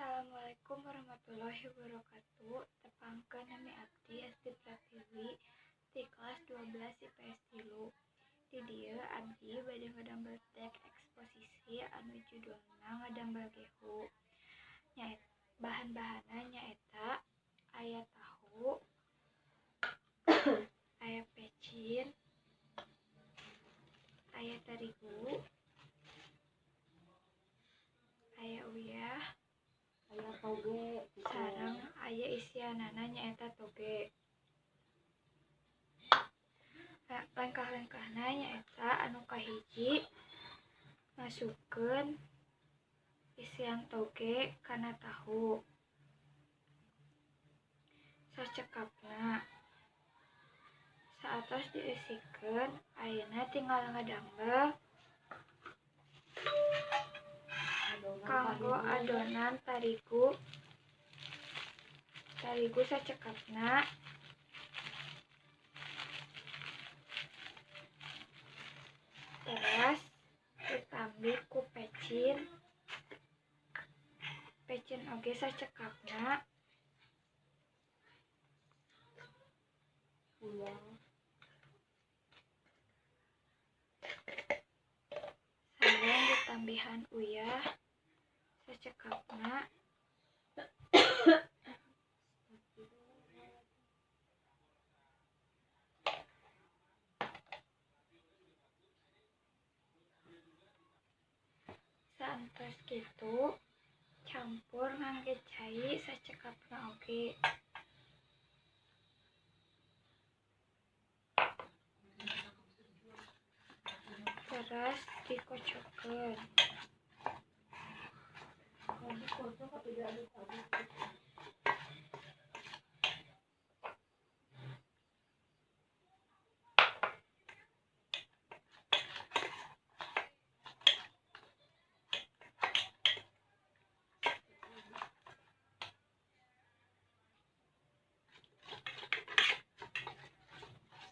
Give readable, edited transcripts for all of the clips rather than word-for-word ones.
Assalamualaikum warahmatullahi wabarakatuh. Tepangkeun nami abdi Esti Pratiwi di kelas 12 IPS 3. Di dieu abdi bade ngadamel teks eksposisi anu judulna ngadamel gehu. Bahan-bahanna nyaeta aya tahu, aya pecin, aya terigu, aya uyah, aya toge sareng aya isianana nyaeta toge. Langkah-langkahna nyaeta anu kahiji masukkeun isian toge kana tahu. Sacekapna saatos diisikeun ayeuna tinggal ngadamel kanggo adonan tarigu sacekapna. Teras ditambi ku pecin oge sacekapna. Sareng ditambihan uyah sacekapna. Saentos kitu campur ngangge cai sacekapna oge. Teras dikocokkeun.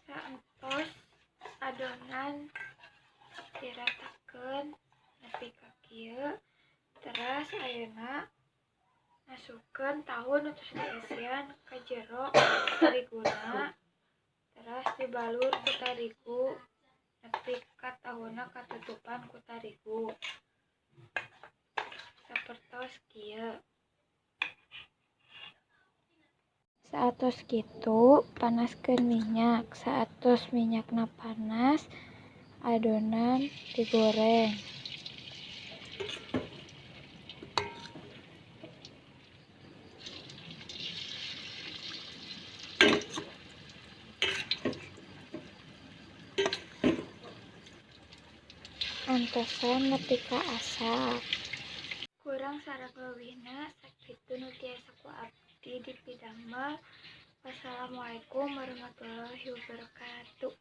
Saentos adonan diratakeun nepi ka kieu, teras ayeuna masukkeun tahu nu tos diisian ka jero tariguna. Teras dibalur ku tarigu nepi ka tahuna katutupan ku tarigu. Sapertos kieu. Saatos kitu panaskeun minyak. Saatos minyakna panas, adonan digoreng. Antosan nepi ka asal. Kurang sareng leuwihna sakitu nu tiasa ku abdi dipidamel. Wassalamualaikum warahmatullahi wabarakatuh.